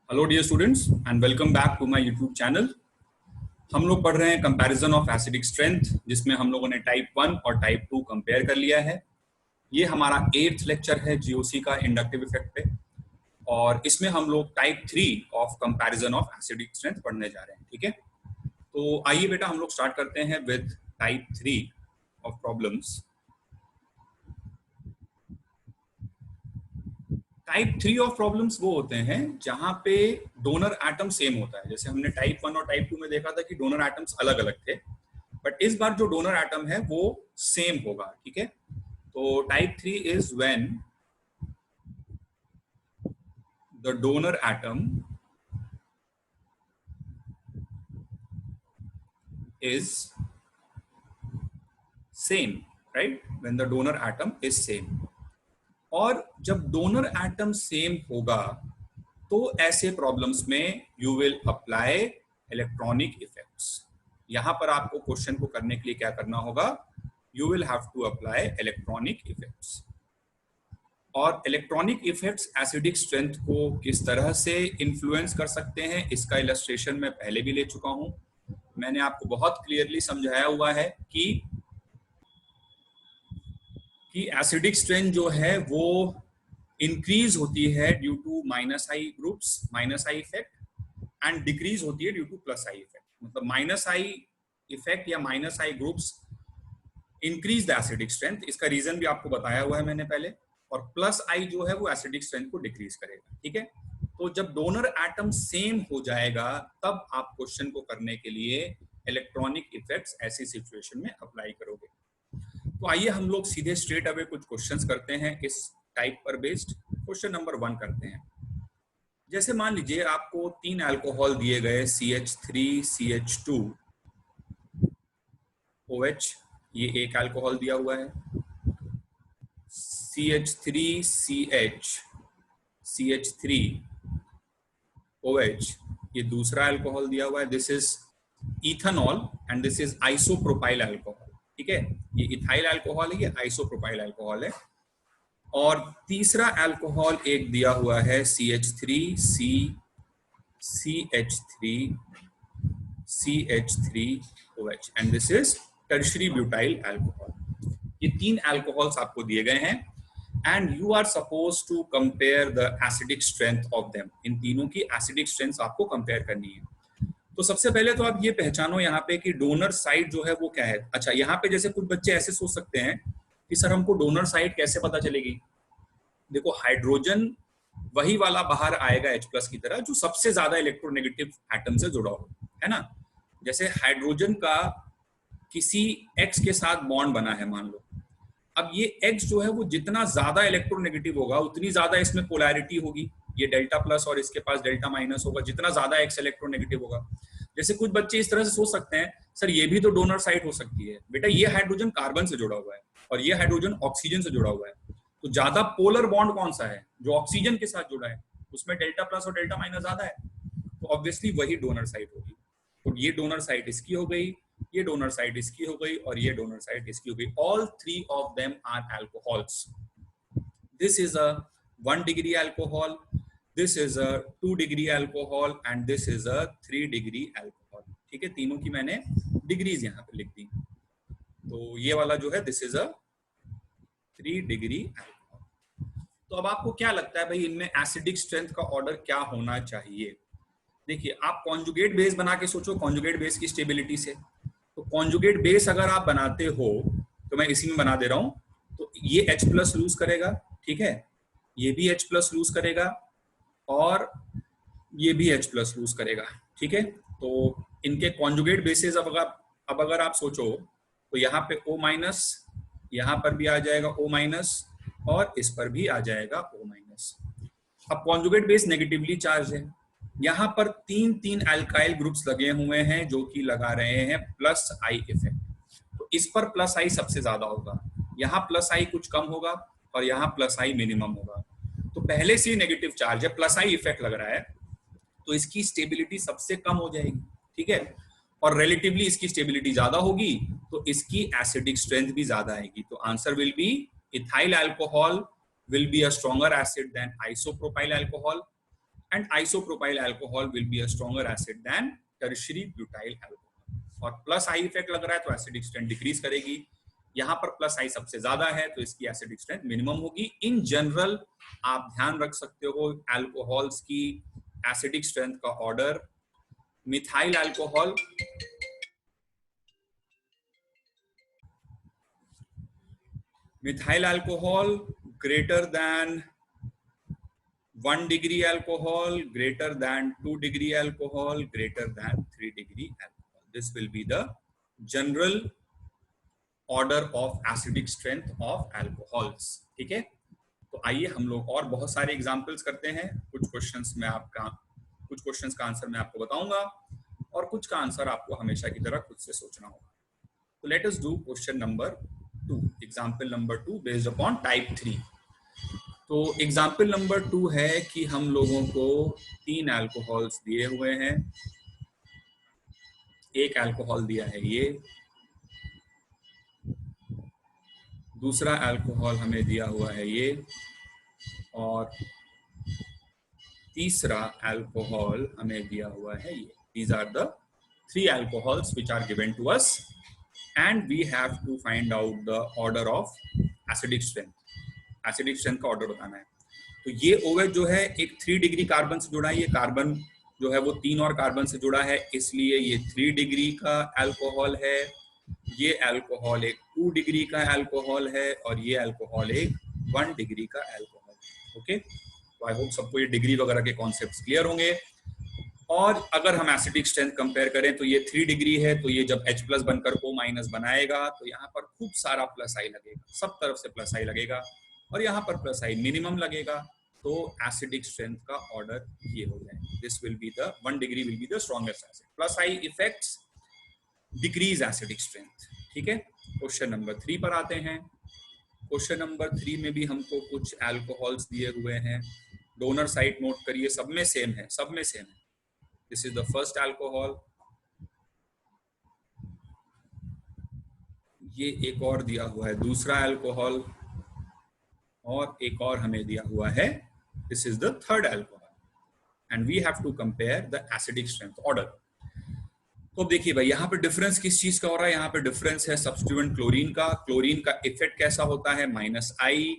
Hello dear students and welcome back to my YouTube channel. हम लोग पढ़ रहे हैं कंपैरिजन ऑफ एसिडिक स्ट्रेंथ, जिसमें हम लोगों ने टाइप 1 और टाइप 2 कंपेयर कर लिया है। ये हमारा 8th लेक्चर है जीओसी का इंडक्टिव इफेक्ट पे, और इसमें हम लोग type 3 of comparison of acidic strength पढ़ने जा रहे हैं। ठीक है, तो आइए बेटा हम लोग स्टार्ट करते हैं with type 3 of problems. Type 3 of problems वो होते हैं जहां पे डोनर एटम सेम होता है। जैसे हमने टाइप 1 और टाइप 2 में देखा था कि डोनर एटम्स अलग अलग थे, बट इस बार जो डोनर एटम है वो सेम होगा। ठीक है, तो type 3 is when the donor atom is same, right? When the donor atom is same. और जब डोनर एटम सेम होगा तो ऐसे प्रॉब्लम्स में you will apply electronic effects. यहां पर आपको क्वेश्चन को करने के लिए क्या करना होगा? You will have to apply electronic effects. और इलेक्ट्रॉनिक इफेक्ट्स एसिडिक स्ट्रेंथ को किस तरह से इन्फ्लुएंस कर सकते हैं, इसका इलस्ट्रेशन मैं पहले भी ले चुका हूं। मैंने आपको बहुत क्लियरली समझाया हुआ है कि एसिडिक स्ट्रेंथ जो है वो इंक्रीज होती है due to minus I groups, minus I effect, and decrease होती है due to plus I effect. मतलब माइनस आई इफेक्ट या minus I groups increase the acidic strength, इसका रीजन भी आपको बताया हुआ है मैंने पहले। और प्लस आई जो है वो एसिडिक स्ट्रेंथ को डिक्रीज करेगा। ठीक है, तो जब डोनर एटम सेम हो जाएगा तब आप क्वेश्चन को करने के लिए इलेक्ट्रॉनिक इफेक्ट्स ऐसी सिचुएशन में अप्लाई करोगे। तो आइए हम लोग सीधे स्ट्रेट अवे कुछ क्वेश्चंस करते हैं इस टाइप पर बेस्ड। क्वेश्चन नंबर 1 करते हैं। जैसे मान लीजिए आपको 3 अल्कोहल दिए गए, CH3 CH2 OH, ये एक अल्कोहल दिया हुआ है। CH3 CH CH3 OH, ये दूसरा अल्कोहल दिया हुआ है। This is ethanol and this is isopropyl alcohol. ठीक है, ये इथाइल अल्कोहल है, ये आइसोप्रोपाइल अल्कोहल है। और तीसरा अल्कोहल एक दिया हुआ है CH3 CH3 CH3OH and this is tertiary butyl alcohol. ये 3 अल्कोहल्स आपको दिए गए हैं and you are suppose to compare the acidic strength of them. इन तीनों की एसिडिक स्ट्रेंथ आपको कंपेयर करनी है। तो सबसे पहले तो आप ये पहचानो यहाँ पे कि डोनर साइड जो है वो क्या है। अच्छा, यहाँ पे जैसे कुछ बच्चे ऐसे सोच सकते हैं कि सर हमको डोनर साइड कैसे पता चलेगी? देखो, हाइड्रोजन वही वाला बाहर आएगा H+ की तरह जो सबसे ज्यादा इलेक्ट्रोनेगेटिव एटम से जुड़ा हो, है ना। जैसे हाइड्रोजन का किसी X के साथ बॉन्ड बना है मान लो, अब ये X जो है वो जितना ज्यादा इलेक्ट्रोनेगेटिव होगा उतनी ज्यादा इसमें पोलैरिटी होगी। ये डेल्टा प्लस और इसके पास डेल्टा माइनस होगा जितना ज्यादा X इलेक्ट्रोनेगेटिव होगा। जैसे कुछ बच्चे इस तरह से सोच सकते हैं, सर ये भी तो डोनर साइड हो सकती है। बेटा, ये हाइड्रोजन कार्बन से जुड़ा हुआ है और ये हाइड्रोजन ऑक्सीजन से जुड़ा हुआ है, तो ज्यादा पोलर बॉन्ड कौन सा है? जो ऑक्सीजन के साथ जुड़ा है, उसमें डेल्टा प्लस और डेल्टा माइनस ज्यादा है, तो ऑब्वियसली वही डोनर साइड होगी। तो ये डोनर साइड इसकी हो गई, ये डोनर साइड इसकी हो गई और ये डोनर साइड इसकी हो गई। All 3 of them are alcohols. This is a 1 degree alcohol, this is a 2 degree alcohol and this is a 3 degree alcohol. ठीक है, तीनों की मैंने डिग्रीज यहाँ पे लिख दी। तो ये वाला जो है this is a 3 degree alcohol. तो अब आपको क्या लगता है भाई, इनमें एसिडिक स्ट्रेंथ का ऑर्डर क्या होना चाहिए? देखिए, आप कॉन्जुगेट बेस बना के सोचो, कॉन्जुगेट बेस की स्टेबिलिटी से। तो कॉन्जुगेट बेस अगर आप बनाते हो तो मैं इसी में बना दे रहा हूं, तो ये H+ लूज करेगा, ठीक है, ये भी H+ लूज करेगा और ये भी H+ लूज करेगा। ठीक है, तो इनके कॉन्जुगेट बेसिस अब अगर आप सोचो तो यहाँ पे O-, यहाँ पर भी आ जाएगा O- और इस पर भी आ जाएगा O-। अब कॉन्जुगेट बेस नेगेटिवली चार्ज है, यहाँ पर 3 अल्काइल ग्रुप्स लगे हुए हैं जो कि लगा रहे हैं प्लस आई इफेक्ट। तो इस पर प्लस आई सबसे ज्यादा होगा, यहाँ प्लस आई कुछ कम होगा और यहाँ प्लस आई मिनिमम होगा। तो पहले से नेगेटिव चार्ज है, प्लस आई इफेक्ट लग रहा है, तो इसकी स्टेबिलिटी सबसे कम हो जाएगी। ठीक है, और रिलेटिवली इसकी स्टेबिलिटी ज्यादा होगी तो इसकी एसिडिक स्ट्रेंथ भी ज्यादा आएगी। तो answer will be ethyl alcohol will be a stronger acid than isopropyl alcohol and isopropyl alcohol will be a stronger acid than tertiary butyl alcohol। और प्लस आई इफेक्ट लग रहा है तो एसिडिक स्ट्रेंथ डिक्रीज करेगी, यहाँ पर plus आई सबसे ज्यादा है तो इसकी एसिडिक स्ट्रेंथ मिनिमम होगी। इन जनरल आप ध्यान रख सकते हो अल्कोहल्स की एसिडिक स्ट्रेंथ का order. Methyl alcohol greater than 1 degree alcohol, greater than 2 degree alcohol, greater than 3 degree alcohol. This will be the general order of acidic strength of alcohols। ठीक है, तो आइए हम लोग और बहुत सारे एग्जाम्पल्स करते हैं। कुछ क्वेश्चंस का आंसर मैं आपको बताऊंगा और कुछ का आंसर आपको हमेशा की तरह खुद से सोचना होगा। तो let us do question number 2, example number 2 based upon type 3। तो एग्जाम्पल नंबर 2 है कि हम लोगों को 3 अल्कोहल्स दिए हुए हैं। एक अल्कोहल दिया है ये, दूसरा अल्कोहल हमें दिया हुआ है ये, और तीसरा अल्कोहल हमें दिया हुआ है ये। These are the 3 alcohols which are given to us and we have to find out the order of acidic strength। Acidic strength का ऑर्डर बताना है। तो ये OH जो है एक 3 डिग्री कार्बन से जुड़ा है, ये कार्बन जो है वो 3 और कार्बन से जुड़ा है, इसलिए ये 3 डिग्री का अल्कोहल है। ये अल्कोहल एक 2 डिग्री का अल्कोहल है और ये अल्कोहल एक 1 डिग्री का अल्कोहल। ओके, तो आई होप सबको ये डिग्री वगैरह के कॉन्सेप्ट्स क्लियर होंगे। और अगर हम एसिडिक स्ट्रेंथ कंपेयर करें तो ये 3 डिग्री है, तो ये जब H+ बनकर O- बनाएगा तो यहाँ पर खूब सारा प्लस आई लगेगा, सब तरफ से प्लस आई लगेगा, और यहाँ पर प्लस आई मिनिमम लगेगा। तो एसिडिक स्ट्रेंथ का ऑर्डर ये हो जाएगा। This will be the 1 degree will be the strongest acid. Plus I effects decrease acidic strength. ठीक है, क्वेश्चन नंबर 3 पर आते हैं। क्वेश्चन नंबर 3 में भी हमको कुछ अल्कोहल्स दिए हुए हैं। डोनर साइट नोट करिए, सब में सेम है, सब में सेम है। This is the first alcohol, ये एक और दिया हुआ है दूसरा अल्कोहल, और एक और हमें दिया हुआ है, this is the third alcohol and we have to compare the acidic strength order. तो देखिए भाई यहाँ पे डिफरेंस किस चीज का हो रहा है, यहाँ पे डिफरेंस है सब्स्टिट्यूएंट क्लोरीन का। क्लोरीन का इफेक्ट कैसा होता है, -I,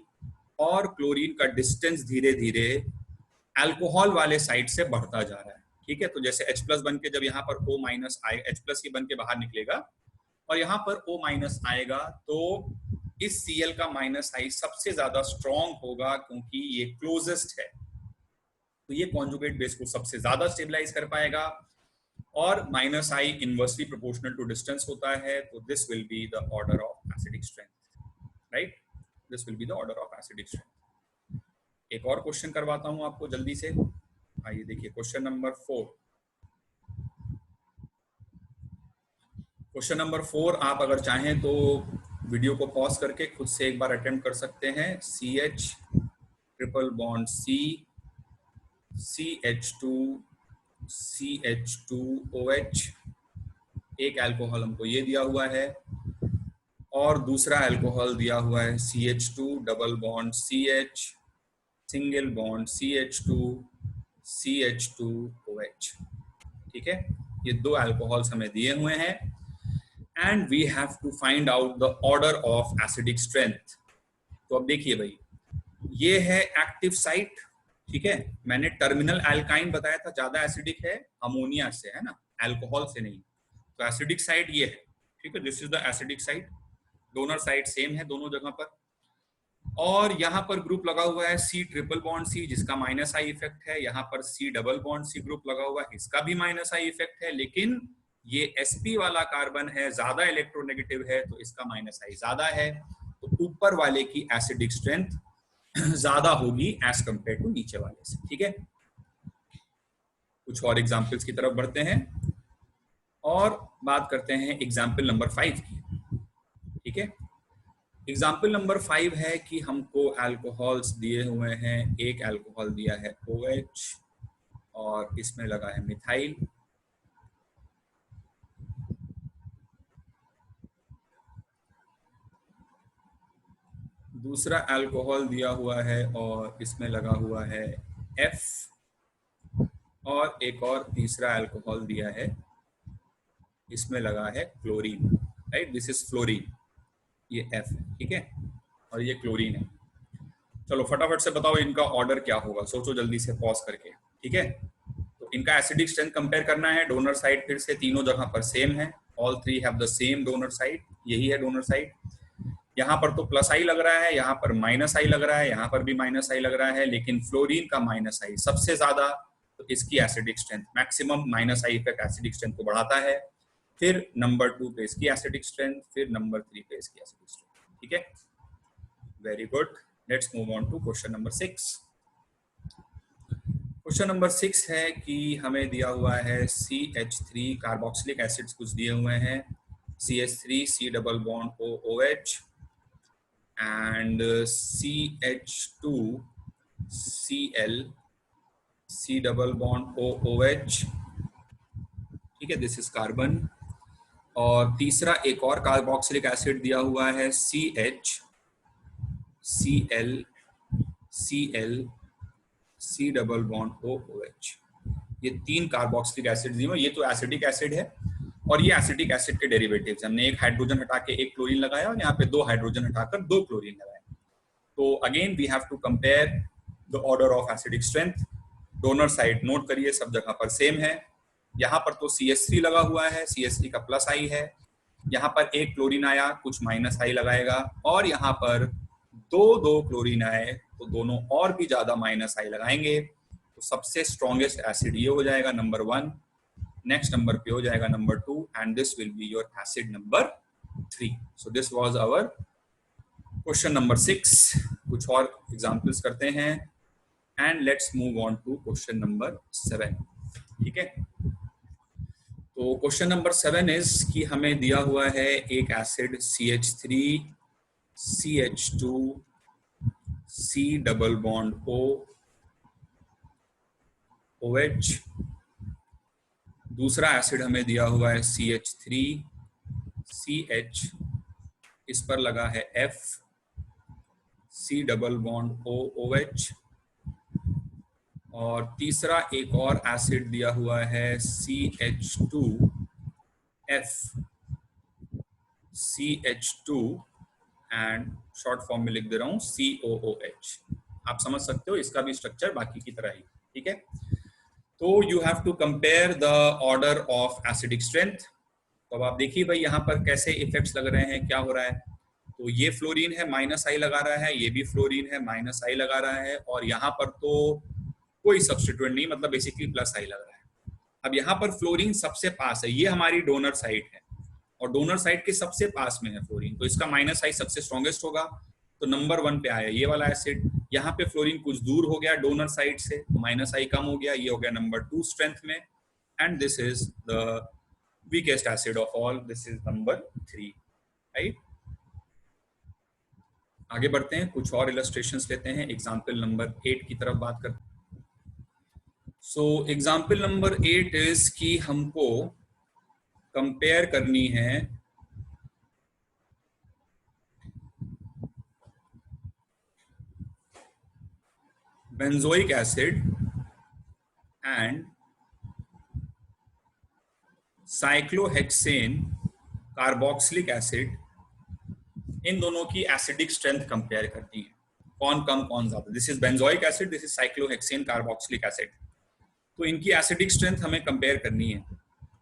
और क्लोरीन का डिस्टेंस धीरे धीरे अल्कोहल वाले साइड से बढ़ता जा रहा है। ठीक है, तो जैसे H+ बन के जब यहाँ पर O- आए, H+ ही बन के बाहर निकलेगा और यहाँ पर O- आएगा, तो इस Cl का -I सबसे ज्यादा स्ट्रॉन्ग होगा क्योंकि ये क्लोजेस्ट है, तो ये कॉन्जुगेट बेस को सबसे ज्यादा स्टेबलाइज कर पाएगा, और -I inversely proportional to distance होता है। तो this will be the order of acidic strength, right, this will be the order of acidic strength. एक और क्वेश्चन करवाता हूं आपको जल्दी से। आइए देखिए क्वेश्चन नंबर 4। क्वेश्चन नंबर 4 आप अगर चाहें तो वीडियो को पॉज करके खुद से एक बार अटेम्प्ट कर सकते हैं। CH triple bond C, CH2 CH2OH, एक अल्कोहल हमको ये दिया हुआ है, और दूसरा अल्कोहल दिया हुआ है CH2 double bond CH, single bond CH2 CH2OH। ठीक है, ये 2 अल्कोहल्स हमें दिए हुए हैं and we have to find out the order of acidic strength. तो अब देखिए भाई, ये है एक्टिव साइट। ठीक है, मैंने टर्मिनल अल्काइन बताया था ज्यादा एसिडिक है अमोनिया से, है ना, अल्कोहल से नहीं। तो एसिडिक साइट ये है। ठीक है, this is the acidic site, donor site same है दोनों जगह पर, और यहाँ पर ग्रुप लगा हुआ है C ट्रिपल बॉन्ड C जिसका -I इफेक्ट है, यहाँ पर C double bond C group लगा हुआ है, इसका भी -I इफेक्ट है, लेकिन ये sp वाला कार्बन है, ज्यादा इलेक्ट्रोनेगेटिव है, तो इसका -I ज्यादा है, तो ऊपर वाले की एसिडिक स्ट्रेंथ ज्यादा होगी एज कंपेयर टू नीचे वाले से। ठीक है, कुछ और एग्जाम्पल्स की तरफ बढ़ते हैं और बात करते हैं एग्जाम्पल नंबर 5 की। ठीक है, एग्जाम्पल नंबर 5 है कि हमको अल्कोहल्स दिए हुए हैं। एक अल्कोहल दिया है OH और इसमें लगा है मिथाइल, दूसरा अल्कोहल दिया हुआ है और इसमें लगा हुआ है F, और एक और तीसरा अल्कोहल दिया है, इसमें लगा है chlorine, right, this is fluorine, ये F है, ठीक है, और ये क्लोरीन है। चलो फटाफट से बताओ इनका ऑर्डर क्या होगा, सोचो जल्दी से पॉज करके, ठीक है। तो इनका एसिडिक स्ट्रेंथ कंपेयर करना है। डोनर साइड फिर से तीनों जगह पर सेम है, all three have the same donor side, यही है डोनर साइड। यहाँ पर तो प्लस आई लग रहा है, यहाँ पर माइनस आई लग रहा है, यहाँ पर भी माइनस आई लग रहा है, लेकिन फ्लोरीन का माइनस आई सबसे ज्यादा, तो इसकी acidic strength maximum, minus I effect acidic strength को बढ़ाता है। फिर नंबर 2 पे इसकी एसिडिक स्ट्रेंथ, फिर नंबर 3 पे इसकी एसिडिक स्ट्रेंथ, ठीक है, very good. Let's move on to question number 6। Question number 6 है कि हमें दिया हुआ है CH3 कार्बोक्सिलिक एसिड्स कुछ दिए हुए हैं, CH3 C double bond OOH and CH2 Cl C double bond OOH, ठीक है, दिस इज कार्बन। और तीसरा एक और कार्बोक्सिलिक एसिड दिया हुआ है CH Cl Cl C double bond OOH। ये तीन कार्बोक्सिलिक एसिड दिए हुए, ये तो एसिडिक एसिड है और ये एसिडिक एसिड के डेरिवेटिव्स। हमने एक हाइड्रोजन हटा के एक क्लोरीन लगाया और यहाँ पे दो हाइड्रोजन हटाकर दो क्लोरीन लगाया। तो again we have to compare the order of acidic strength. Donor side note करिए सब जगह पर सेम है। यहाँ पर तो CH3 लगा हुआ है, CH3 का प्लस आई है, यहाँ पर एक क्लोरीन आया, कुछ माइनस आई लगाएगा, और यहाँ पर दो क्लोरीन आए तो दोनों और भी ज्यादा माइनस आई लगाएंगे। तो सबसे स्ट्रॉन्गेस्ट एसिड ये हो जाएगा नंबर 1, नेक्स्ट नंबर पे हो जाएगा number 2, and this will be your acid number 3। So this was our question number 6। कुछ और एग्जांपल्स करते हैं and let's move on to question number 7, ठीक है। तो क्वेश्चन नंबर 7 इज कि हमें दिया हुआ है एक acid CH3 CH2 C double bond OH। दूसरा एसिड हमें दिया हुआ है CH3 CH, इस पर लगा है F C double bond OH। और तीसरा एक और एसिड दिया हुआ है CH2 F CH2 and short form में लिख दे रहा हूं COOH। आप समझ सकते हो, इसका भी स्ट्रक्चर बाकी की तरह ही, ठीक है। तो you have to compare the order of acidic strength. तो अब आप देखिए भाई यहाँ पर कैसे इफेक्ट्स लग रहे हैं, क्या हो रहा है। तो ये फ्लोरीन है, माइनस आई लगा रहा है, ये भी फ्लोरीन है, माइनस आई लगा रहा है, और यहाँ पर तो कोई सब्स्टिट्यूएंट नहीं, मतलब बेसिकली प्लस आई लग रहा है। अब यहाँ पर फ्लोरीन सबसे पास है, ये हमारी डोनर साइड है और डोनर साइड के सबसे पास में है फ्लोरीन, तो इसका माइनस आई सबसे स्ट्रॉन्गेस्ट होगा, तो नंबर 1 पे आया ये वाला एसिड। यहाँ पे फ्लोरीन कुछ दूर हो गया डोनर साइड से, माइनस आई कम हो गया, ये हो गया नंबर 2 स्ट्रेंथ में, and this is the weakest acid of all, this is number 3, right. आगे बढ़ते हैं, कुछ और इलस्ट्रेशंस लेते हैं, एग्जाम्पल नंबर 8 की तरफ बात करते हैं। सो एग्जाम्पल नंबर 8 इज कि हमको कंपेयर करनी है benzoic acid and cyclohexane carboxylic acid, इन दोनों की एसिडिक स्ट्रेंथ कंपेयर करती है, कौन कम कौन ज्यादा। This is benzoic acid, this is cyclohexane carboxylic acid. तो इनकी एसिडिक स्ट्रेंथ हमें कंपेयर करनी है।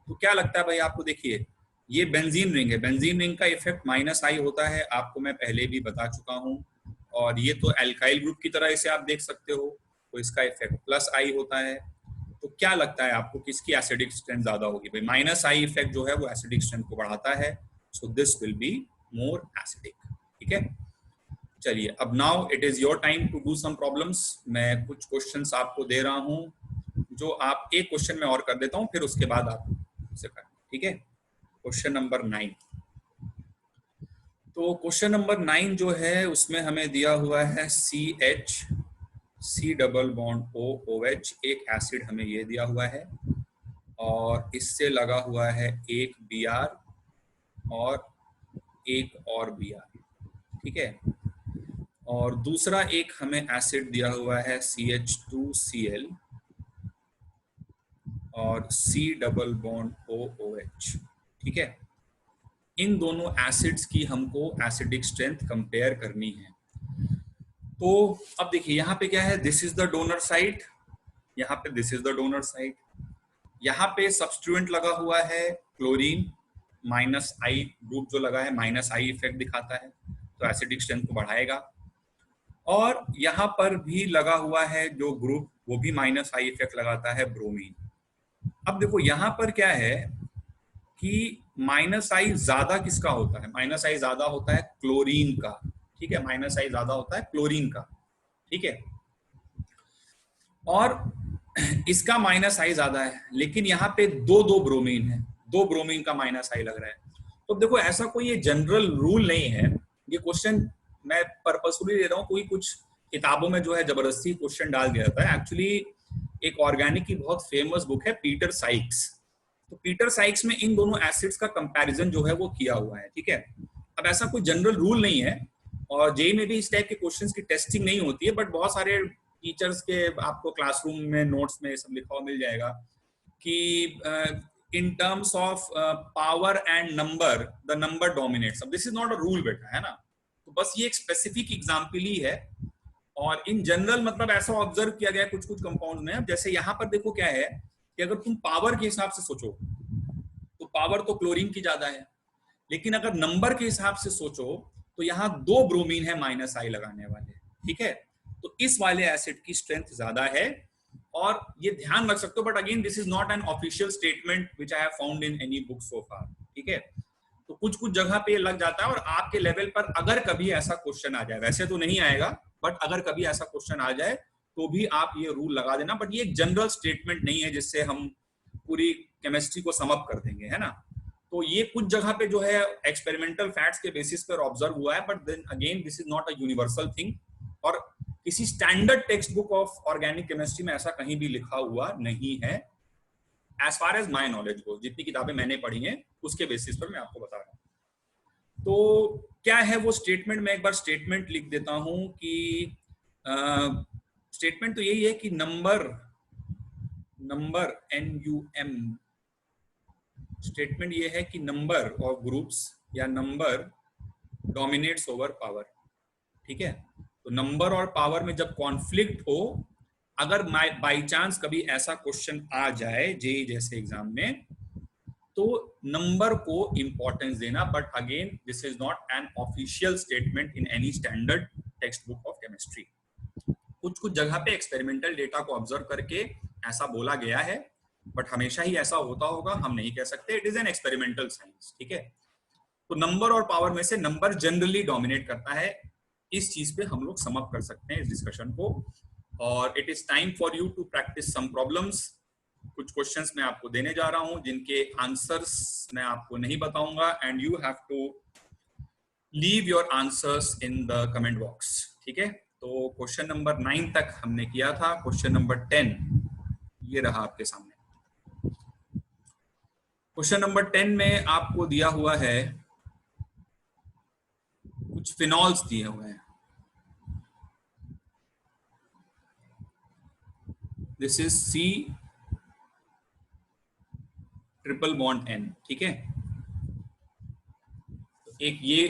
तो क्या लगता है भाई आपको, देखिए ये बेंजीन रिंग है, बेंजीन रिंग का इफेक्ट माइनस आई होता है, आपको मैं पहले भी बता चुका हूं, और ये तो एल्काइल ग्रुप की तरह इसे आप देख सकते हो, तो इसका इफेक्ट प्लस आई होता है। तो क्या लगता है आपको किसकी एसिडिक स्ट्रेंथ ज्यादा होगी भाई, माइनस आई इफेक्ट जो है वो एसिडिक स्ट्रेंथ को बढ़ाता है, so this will be more acidic, ठीक है। चलिए अब now it is your time to do some problems. मैं कुछ क्वेश्चंस आपको दे रहा हूं, जो आप एक क्वेश्चन में और कर देता हूं, फिर उसके बाद आप उसे करें, ठीक है। Question number 9। तो क्वेश्चन नंबर 9 जो है उसमें हमें दिया हुआ है CH C double bond OOH, एक एसिड हमें ये दिया हुआ है, और इससे लगा हुआ है एक Br और एक और Br, ठीक है। और दूसरा एक हमें एसिड दिया हुआ है CH2Cl और C डबल बॉन्ड OOH। ठीक है, इन दोनों एसिड्स की हमको एसिडिक स्ट्रेंथ कंपेयर करनी है। तो अब देखिए यहाँ पे क्या है, this is the donor side, यहाँ पे this is the donor side, यहाँ पे सब्स्टिट्यूएंट लगा हुआ है क्लोरीन, -I ग्रुप जो लगा है -I इफेक्ट दिखाता है, तो एसिडिक स्ट्रेंथ को बढ़ाएगा। और यहाँ पर भी लगा हुआ है जो ग्रुप, वो भी -I इफेक्ट लगाता है, ब्रोमीन। अब देखो यहाँ पर क्या है कि -I ज्यादा किसका होता है, -I ज्यादा होता है क्लोरीन का। ठीक है, -I ज्यादा होता है क्लोरीन का। ठीक है, और इसका -I ज्यादा है, लेकिन यहाँ पे दो ब्रोमीन है, दो ब्रोमीन का -I लग रहा है। तो देखो ऐसा कोई ये जनरल रूल नहीं है, ये क्वेश्चन मैं पर्पसफुली दे रहा हूँ, कोई कुछ किताबों में जो है जबरदस्ती क्वेश्चन डाल दिया जाता है। एक्चुअली एक ऑर्गेनिक की बहुत फेमस बुक है पीटर साइक्स, तो पीटर साइक्स में इन दोनों एसिड्स का कंपैरिजन जो है वो किया हुआ है। ठीक है, अब ऐसा कोई जनरल रूल नहीं है, और जेई में भी इस टाइप के क्वेश्चंस की टेस्टिंग नहीं होती है, बट बहुत सारे टीचर्स के आपको क्लासरूम में नोट्स में सब लिखा हुआ मिल जाएगा कि in terms of power and number, the number dominates. अब this is not a rule बेटा, है ना, तो बस ये एक स्पेसिफिक एग्जाम्पल ही है, और इन जनरल मतलब ऐसा ऑब्जर्व किया गया कुछ कुछ कंपाउंड में। अब जैसे यहाँ पर देखो क्या है कि अगर तुम पावर के हिसाब से सोचो तो पावर तो क्लोरीन की ज्यादा है, लेकिन अगर नंबर के हिसाब से सोचो तो यहाँ दो ब्रोमीन है -I लगाने वाले। ठीक है, तो इस वाले एसिड की स्ट्रेंथ ज्यादा है, और ये ध्यान रख सकते हो, but again this is not an official statement which I have found in any book so far. ठीक है, तो कुछ कुछ जगह पे लग जाता है, और आपके लेवल पर अगर कभी ऐसा क्वेश्चन आ जाए, वैसे तो नहीं आएगा, बट अगर कभी ऐसा क्वेश्चन आ जाए तो भी आप ये रूल लगा देना। बट ये एक जनरल स्टेटमेंट नहीं है जिससे हम पूरी केमिस्ट्री को सम अप कर देंगे, है ना। तो ये कुछ जगह पे जो है एक्सपेरिमेंटल फैक्ट्स के बेसिस पर ऑब्जर्व हुआ है, but then again this is not a universal thing, और किसी standard text book of organic chemistry में ऐसा कहीं भी लिखा हुआ नहीं है, as far as my knowledge हो। जितनी किताबें मैंने पढ़ी हैं उसके बेसिस पर मैं आपको बता रहा हूँ। तो क्या है वो स्टेटमेंट, मैं एक बार स्टेटमेंट लिख देता हूं कि स्टेटमेंट तो यही है कि नंबर NUM, स्टेटमेंट ये है कि नंबर ऑफ ग्रुप्स या नंबर डोमिनेट्स ओवर पावर। ठीक है, तो नंबर और पावर में जब कॉन्फ्लिक्ट हो, अगर बाई चांस कभी ऐसा क्वेश्चन आ जाए जेईई जैसे एग्जाम में, तो नंबर को इंपॉर्टेंस देना। But again this is not an official statement in any standard text book of chemistry. कुछ कुछ जगह पे एक्सपेरिमेंटल डेटा को ऑब्जर्व करके ऐसा बोला गया है, बट हमेशा ही ऐसा होता होगा हम नहीं कह सकते, it is an experimental science. ठीक है, तो नंबर और पावर में से नंबर जनरली डोमिनेट करता है, इस चीज पे हम लोग सम अप कर सकते हैं इस डिस्कशन को। और it is time for you to practice some problems. कुछ क्वेश्चंस मैं आपको देने जा रहा हूं जिनके आंसर्स मैं आपको नहीं बताऊंगा, and you have to leave your answers in the comment box. ठीक है, तो क्वेश्चन नंबर 9 तक हमने किया था, क्वेश्चन नंबर 10 ये रहा आपके सामने। क्वेश्चन नंबर 10 में आपको दिया हुआ है, कुछ फिनॉल्स दिए हुए हैं। This is C triple bond N। ठीक है, एक ये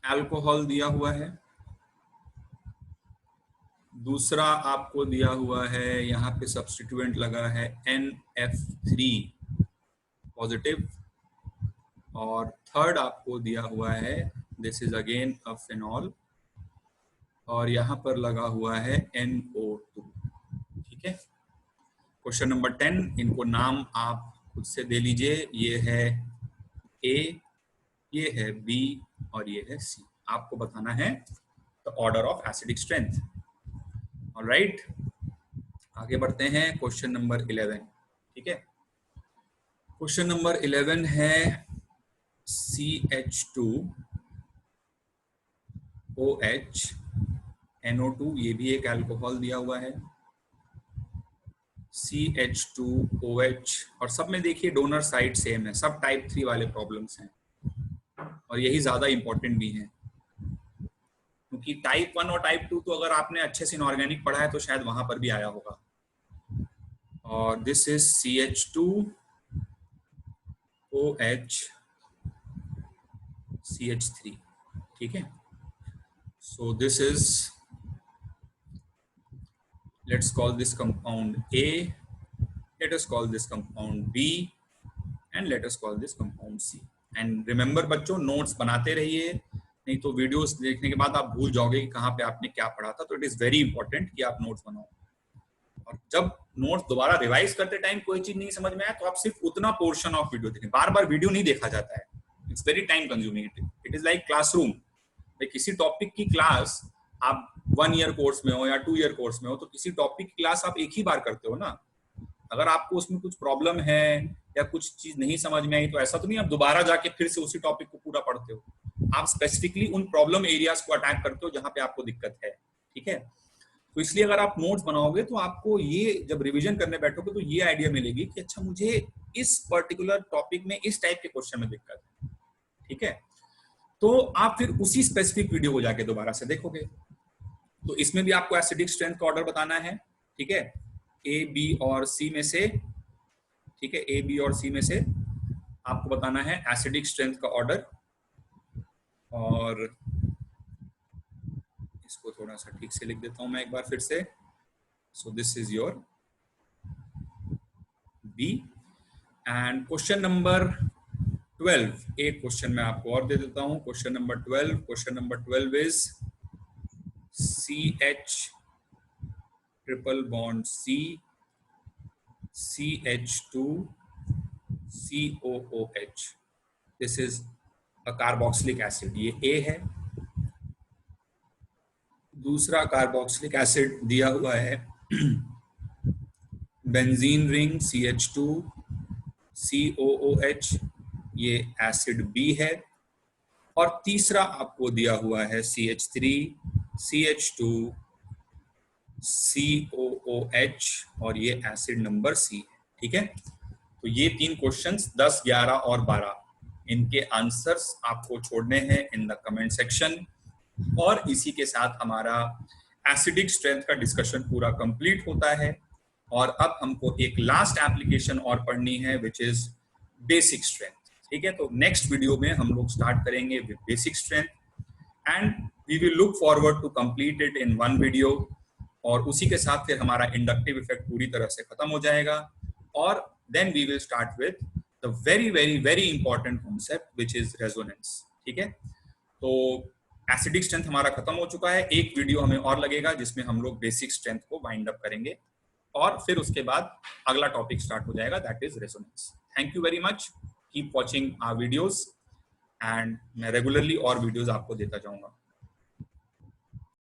अल्कोहल दिया हुआ है, दूसरा आपको दिया हुआ है, यहाँ पे सब्स्टिट्यूएंट लगा है NF3 पॉजिटिव, और थर्ड आपको दिया हुआ है, this is again a phenol, और यहाँ पर लगा हुआ है NO2। ठीक है, क्वेश्चन नंबर 10, इनको नाम आप खुद से दे लीजिए, ये है A, ये है B, और ये है C। आपको बताना है the order of acidic strength. Alright, आगे बढ़ते हैं क्वेश्चन नंबर 11। ठीक है, क्वेश्चन नंबर 11 है CH2OH NO2, ये भी एक अल्कोहल दिया हुआ है, CH2OH, और सब में देखिए डोनर साइड सेम है, सब टाइप 3 वाले प्रॉब्लम्स हैं, और यही ज्यादा इंपॉर्टेंट भी है, क्योंकि टाइप 1 और टाइप 2 तो अगर आपने अच्छे से इनऑर्गेनिक पढ़ा है तो शायद वहां पर भी आया होगा। और दिस इज CH2OH CH3, ठीक है. So this is, let's call this compound A, let us call this compound B, and let us call this compound C. And remember बच्चों, नोट्स बनाते रहिए, नहीं तो वीडियोस देखने के बाद आप भूल जाओगे कि कहाँ पे आपने क्या पढ़ा था. तो इट इज वेरी इंपॉर्टेंट कि आप नोट्स बनाओ. और जब नोट्स दोबारा रिवाइज करते टाइम कोई चीज नहीं समझ में आए तो आप सिर्फ उतना पोर्शन ऑफ वीडियो देखें. बार बार वीडियो नहीं देखा जाता है. It's very time consuming. It is like classroom. किसी टॉपिक की क्लास आप 1 ईयर कोर्स में हो या 2 ईयर कोर्स में हो, तो किसी टॉपिक की क्लास आप एक ही बार करते हो ना. अगर आपको उसमें कुछ प्रॉब्लम है या कुछ चीज नहीं समझ में आई तो ऐसा तो नहीं आप दोबारा जाके फिर से उसी टॉपिक को पूरा पढ़ते हो. आप स्पेसिफिकली उन प्रॉब्लम एरियाज को अटैक करते हो जहां पे आपको दिक्कत है. ठीक है. तो इसलिए अगर आप नोट्स बनाओगे तो आपको ये जब रिवीजन करने बैठोगे तो ये आइडिया मिलेगी कि अच्छा मुझे इस पर्टिकुलर टॉपिक में इस टाइप के क्वेश्चन में दिक्कत है. ठीक है. तो आप फिर उसी स्पेसिफिक वीडियो को जाके दोबारा से देखोगे. तो इसमें भी आपको एसिडिक स्ट्रेंथ का ऑर्डर बताना है. ठीक है. ए, बी और सी में से, ठीक है, ए, बी और सी में से आपको बताना है एसिडिक स्ट्रेंथ का ऑर्डर. और इसको थोड़ा सा ठीक से लिख देता हूं मैं एक बार फिर से. So this is your B. एंड क्वेश्चन नंबर 12, एक क्वेश्चन मैं आपको और दे देता हूं. Question number 12, question number 12 is CH triple bond C CH2 COOH. This is a carboxylic acid. ये A है. दूसरा कार्बोक्सिलिक एसिड दिया हुआ है बेंजीन रिंग CH2 COOH. ये एसिड B है. और तीसरा आपको दिया हुआ है CH3 CH2 COOH और ये एसिड नंबर C है. ठीक है. तो ये 3 क्वेश्चंस 10, 11 और 12, इनके आंसर्स आपको छोड़ने हैं इन द कमेंट सेक्शन. और इसी के साथ हमारा एसिडिक स्ट्रेंथ का डिस्कशन पूरा कंप्लीट होता है. और अब हमको एक लास्ट एप्लीकेशन और पढ़नी है विच इज बेसिक स्ट्रेंथ. ठीक है. तो नेक्स्ट वीडियो में हम लोग स्टार्ट करेंगे with basic strength and we will look forward to complete it in 1 video. और उसी के साथ फिर हमारा इंडक्टिव इफेक्ट पूरी तरह से खत्म हो जाएगा. और then we will start with the very very very important concept which is resonance. ठीक है. तो एसिडिक स्ट्रेंथ हमारा खत्म हो चुका है. एक वीडियो हमें और लगेगा जिसमें हम लोग बेसिक स्ट्रेंथ को वाइंड अप करेंगे और फिर उसके बाद अगला टॉपिक स्टार्ट हो जाएगा, that is resonance. Thank you very much. Keep watching our videos and मैं रेगुलरली और वीडियोस आपको देता जाऊंगा.